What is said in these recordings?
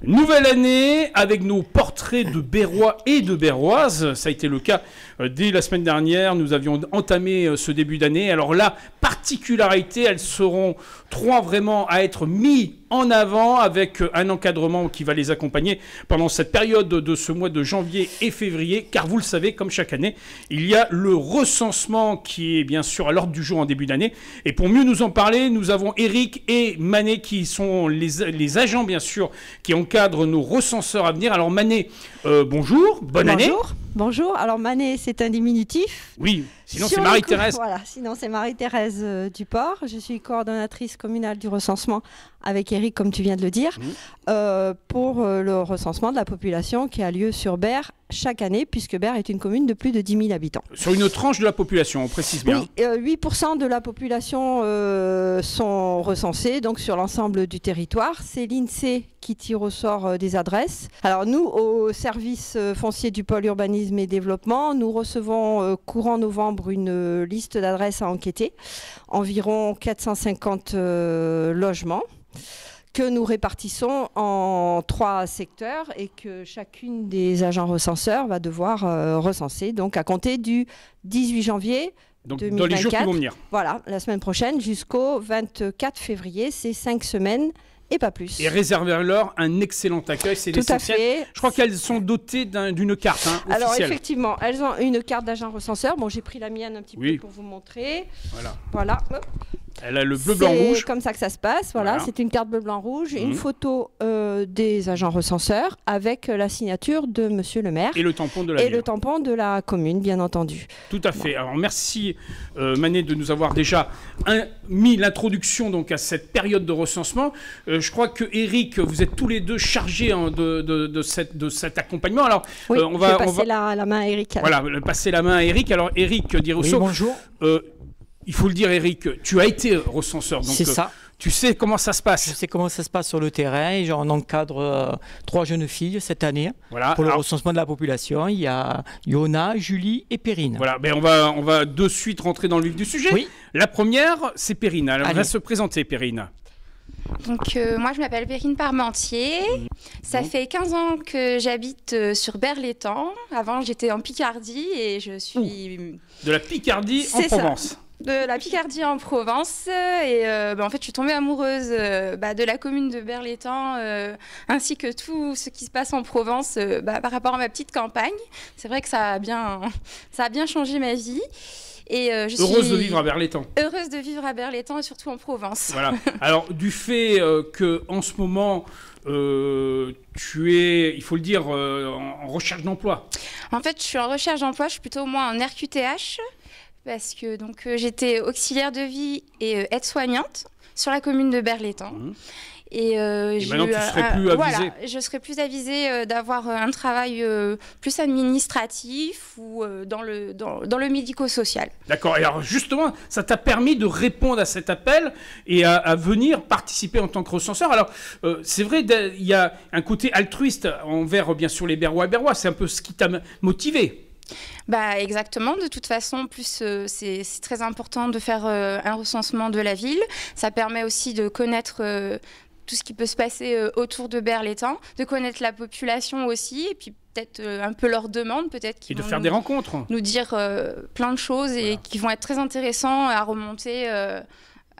Nouvelle année avec nos portraits de Berrois et de Berroises. Ça a été le cas dès la semaine dernière. Nous avions entamé ce début d'année. Alors là, particularité, elles seront 3 vraiment à être mis en avant avec un encadrement qui va les accompagner pendant cette période de ce mois de janvier et février. Car vous le savez, comme chaque année, il y a le recensement qui est bien sûr à l'ordre du jour en début d'année. Et pour mieux nous en parler, nous avons Eric et Manet qui sont les agents bien sûr qui encadrent nos recenseurs à venir. Alors Manet, bonjour, bonne année. Bonjour. Alors Manet, c'est un diminutif. Oui, sinon c'est Marie-Thérèse. Voilà, sinon c'est Marie-Thérèse Duport. Je suis coordonnatrice communale du recensement avec Eric, comme tu viens de le dire, pour le recensement de la population qui a lieu sur Berre chaque année, puisque Berre est une commune de plus de 10 000 habitants. Sur une tranche de la population, on précise bien. Oui, 8% de la population sont recensés, donc sur l'ensemble du territoire. C'est l'INSEE qui tire au sort des adresses. Alors nous, au service foncier du pôle urbanisme et développement, nous recevons courant novembre une liste d'adresses à enquêter, environ 450 logements, que nous répartissons en 3 secteurs et que chacune des agents recenseurs va devoir recenser, donc à compter du 18 janvier donc 2024, dans les jours qui vont venir. Voilà, la semaine prochaine jusqu'au 24 février, c'est 5 semaines et pas plus. Et réserver-leur un excellent accueil, c'est l'essentiel. Je crois qu'elles sont dotées d'une carte officielle. Alors effectivement, elles ont une carte d'agent recenseur. Bon, j'ai pris la mienne un petit peu pour vous montrer. Voilà. Elle a le bleu, blanc, rouge. C'est comme ça que ça se passe. Voilà. C'est une carte bleu, blanc, rouge. Une photo des agents recenseurs avec la signature de Monsieur le maire. Et le tampon de la ville. Et le tampon de la commune, bien entendu. Tout à fait. Alors merci Manet de nous avoir déjà mis l'introduction donc à cette période de recensement. Je crois que Eric, vous êtes tous les deux chargés de cet accompagnement. Alors oui, on va passer la main à Eric. Voilà, passer la main à Eric. Alors Eric Di-Rousseau. Oui, bonjour. Il faut le dire, Eric, tu as été recenseur. C'est ça. Tu sais comment ça se passe. Je sais comment ça se passe sur le terrain. On encadre 3 jeunes filles cette année pour le recensement de la population. Il y a Yona, Julie et Perrine. Voilà, ben on va de suite rentrer dans le vif du sujet. Oui. La première, c'est Perrine. Elle va se présenter, Perrine. Donc moi je m'appelle Perrine Parmentier, ça fait 15 ans que j'habite sur Berre-l'Étang. Avant j'étais en Picardie et je suis... De la Picardie en Provence. De la Picardie en Provence et en fait je suis tombée amoureuse de la commune de Berre-l'Étang ainsi que tout ce qui se passe en Provence par rapport à ma petite campagne. C'est vrai que ça a bien changé ma vie. Et heureuse de vivre à Berre-l'Étang. Heureuse de vivre à Berre-l'Étang et surtout en Provence. Voilà. Alors du fait que en ce moment tu es, il faut le dire, en recherche d'emploi. En fait, je suis en recherche d'emploi. Je suis plutôt moi en RQTH parce que donc j'étais auxiliaire de vie et aide-soignante sur la commune de Berre-l'Étang. Et maintenant, tu serais plus avisée. Voilà, je serais plus avisée d'avoir un travail plus administratif ou dans le médico-social. D'accord. Et alors justement, ça t'a permis de répondre à cet appel et à venir participer en tant que recenseur. Alors, c'est vrai, il y a un côté altruiste envers, bien sûr, les Berrois et Berrois. C'est un peu ce qui t'a motivé. Bah exactement, de toute façon, plus c'est très important de faire un recensement de la ville. Ça permet aussi de connaître tout ce qui peut se passer autour de Berre-l'Étang, de connaître la population aussi, et puis peut-être un peu leurs demandes, peut-être qu'ils vont faire des rencontres, nous dire plein de choses et qui vont être très intéressants à remonter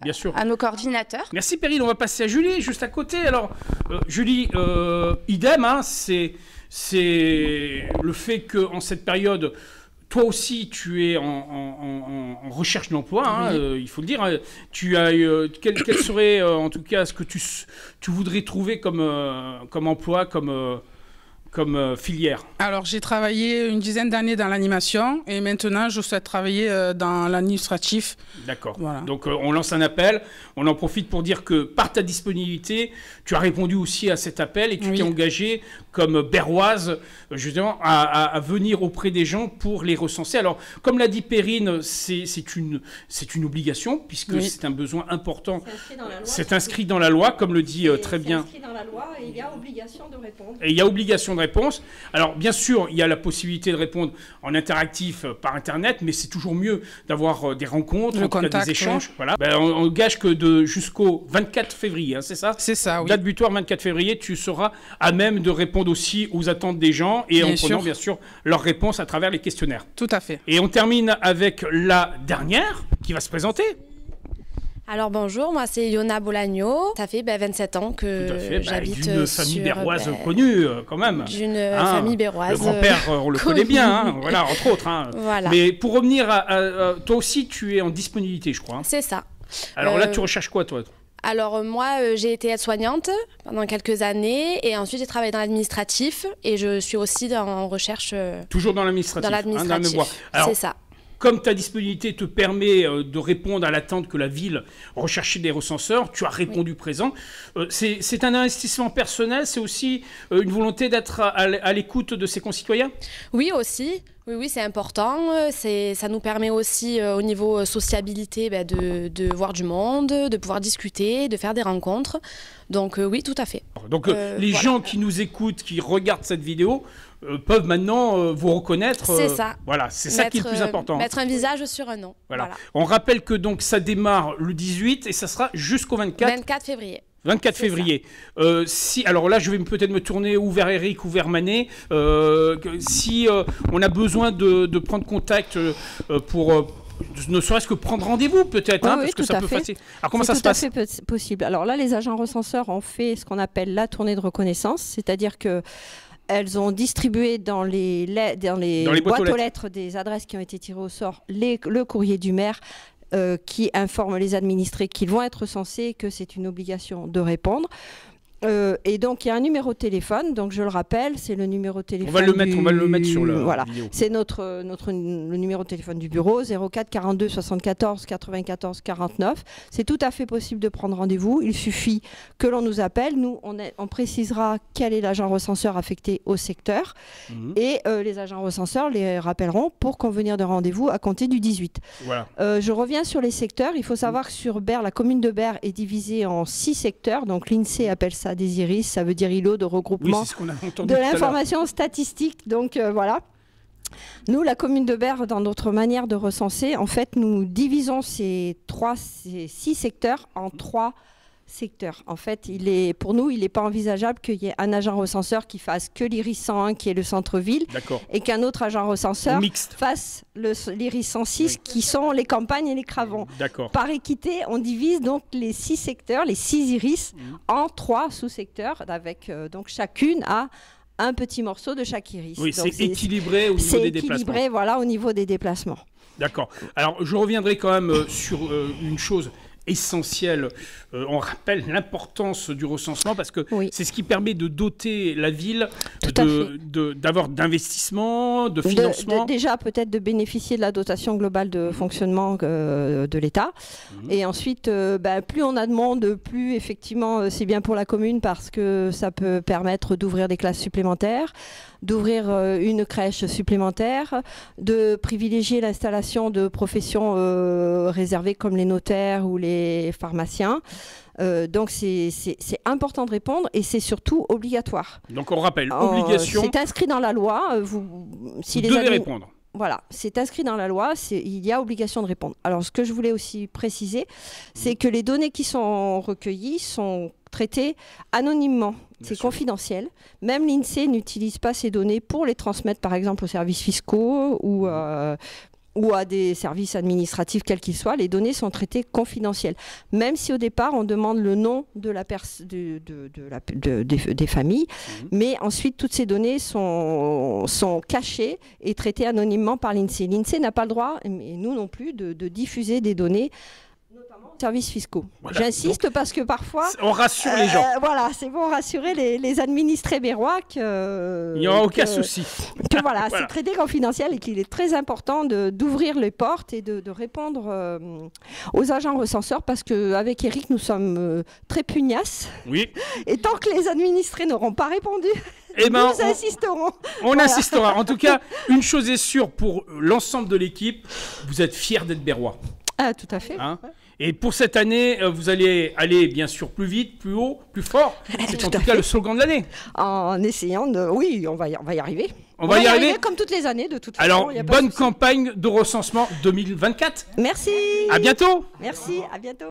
bien sûr. À nos coordinateurs. Merci Perrine, on va passer à Julie, juste à côté. Alors Julie, idem, hein, c'est le fait qu'en cette période, toi aussi, tu es en recherche d'emploi, hein, il faut le dire. Tu as quel serait, en tout cas, ce que tu voudrais trouver comme emploi, comme filière? Alors, j'ai travaillé une dizaine d'années dans l'animation et maintenant, je souhaite travailler dans l'administratif. D'accord. Voilà. Donc, on lance un appel. On en profite pour dire que par ta disponibilité, tu as répondu aussi à cet appel et tu t'es engagée comme berroise, justement, à venir auprès des gens pour les recenser. Alors, comme l'a dit Perrine, c'est une obligation puisque c'est un besoin important. C'est inscrit dans la loi. C'est inscrit dans la loi, comme le dit très bien. C'est inscrit dans la loi et il y a obligation de répondre. Et il y a obligation de réponse. Alors, bien sûr, il y a la possibilité de répondre en interactif par Internet, mais c'est toujours mieux d'avoir des rencontres, des échanges. Voilà. On gage que jusqu'au 24 février, hein, c'est ça? C'est ça, oui. Date butoir 24 février, tu seras à même de répondre aussi aux attentes des gens et en prenant, bien sûr, leurs réponses à travers les questionnaires. Tout à fait. Et on termine avec la dernière qui va se présenter. Alors bonjour, moi c'est Yona Bolagno, ça fait 27 ans que j'habite d'une famille béroise connue quand même. D'une famille béroise. Le grand-père, on le connaît bien, hein, voilà, entre autres. Hein. Voilà. Mais pour revenir toi aussi, tu es en disponibilité, je crois. Hein. C'est ça. Alors là, tu recherches quoi, toi? Alors moi, j'ai été aide-soignante pendant quelques années et ensuite j'ai travaillé dans l'administratif et je suis aussi en recherche. Toujours dans l'administratif. Dans l'administratif, c'est ça. Comme ta disponibilité te permet de répondre à l'attente que la ville recherchait des recenseurs, tu as répondu présent. C'est un investissement personnel, c'est aussi une volonté d'être à l'écoute de ses concitoyens? Oui, aussi. Oui, c'est important. Ça nous permet aussi, au niveau sociabilité, de voir du monde, de pouvoir discuter, de faire des rencontres. Donc oui, tout à fait. Donc les gens qui nous écoutent, qui regardent cette vidéo, peuvent maintenant vous reconnaître. C'est ça. Voilà, c'est ça qui est le plus important. Mettre un visage sur un nom. Voilà. On rappelle que donc ça démarre le 18 et ça sera jusqu'au 24 février. 24 février. Alors là, je vais peut-être me tourner ou vers Eric ou vers Manet. Si on a besoin de prendre contact pour... ne serait-ce que prendre rendez-vous peut-être, oui, parce que ça peut passer. Alors comment ça se passe? C'est tout à fait possible. Alors là, les agents recenseurs ont fait ce qu'on appelle la tournée de reconnaissance, c'est-à-dire que elles ont distribué dans les boîtes aux lettres des adresses qui ont été tirées au sort le courrier du maire qui informe les administrés qu'ils vont être recensés, que c'est une obligation de répondre. Et donc il y a un numéro de téléphone, donc je le rappelle, c'est le numéro de téléphone. On va le mettre sur le vidéo. C'est le numéro de téléphone du bureau, 04 42 74 94 49. C'est tout à fait possible de prendre rendez-vous. Il suffit que l'on nous appelle. Nous, on précisera quel est l'agent recenseur affecté au secteur et les agents recenseurs les rappelleront pour convenir de rendez-vous à compter du 18. Voilà. Je reviens sur les secteurs. Il faut savoir que sur Berre, la commune de Berre est divisée en 6 secteurs. Donc l'INSEE appelle ça des IRIS, ça veut dire îlot de regroupement de l'information statistique. Donc voilà. Nous, la commune de Berre, dans notre manière de recenser, en fait, nous divisons ces 6 secteurs en 3 secteurs. En fait, pour nous, il n'est pas envisageable qu'il y ait un agent recenseur qui fasse que l'IRIS 101, qui est le centre-ville, et qu'un autre agent recenseur fasse l'IRIS 106, qui sont les campagnes et les cravons. Par équité, on divise donc les 6 secteurs, les 6 IRIS, en 3 sous-secteurs, avec donc chacune à un petit morceau de chaque iris. Oui, c'est équilibré au niveau des déplacements. C'est équilibré, voilà, au niveau des déplacements. D'accord. Alors, je reviendrai quand même sur une chose essentiel. On rappelle l'importance du recensement parce que c'est ce qui permet de doter la ville d'avoir d'investissements, de financement. Déjà peut-être de bénéficier de la dotation globale de fonctionnement de l'État. Et ensuite, plus on a de monde, plus effectivement c'est bien pour la commune parce que ça peut permettre d'ouvrir des classes supplémentaires, d'ouvrir une crèche supplémentaire, de privilégier l'installation de professions réservées comme les notaires ou les pharmaciens. Donc c'est important de répondre et c'est surtout obligatoire. Donc on rappelle, obligation. C'est inscrit dans la loi. Vous devez répondre. Voilà, c'est inscrit dans la loi, il y a obligation de répondre. Alors ce que je voulais aussi préciser, c'est que les données qui sont recueillies sont traitées anonymement. C'est confidentiel. Même l'INSEE n'utilise pas ces données pour les transmettre par exemple aux services fiscaux ou à des services administratifs quels qu'ils soient. Les données sont traitées confidentielles. Même si au départ on demande le nom de des familles, mais ensuite toutes ces données sont cachées et traitées anonymement par l'INSEE. L'INSEE n'a pas le droit, et nous non plus, de diffuser des données services fiscaux. Voilà, j'insiste parce que parfois... On rassure les gens. Voilà, c'est bon, rassurer les administrés bérois il n'y aura aucun souci. Que voilà, c'est traité confidentiel et qu'il est très important d'ouvrir les portes et de répondre aux agents recenseurs parce qu'avec Eric, nous sommes très pugnaces. Oui. Et tant que les administrés n'auront pas répondu... nous insisterons. On insistera. En tout cas, une chose est sûre pour l'ensemble de l'équipe, vous êtes fiers d'être bérois. Ah, tout à fait. Et pour cette année, vous allez aller bien sûr plus vite, plus haut, plus fort. C'est en tout cas le slogan de l'année. En essayant de... Oui, on va y arriver. On va y arriver comme toutes les années, de toute façon. Alors, bonne campagne de recensement 2024. Merci. À bientôt. Merci, à bientôt.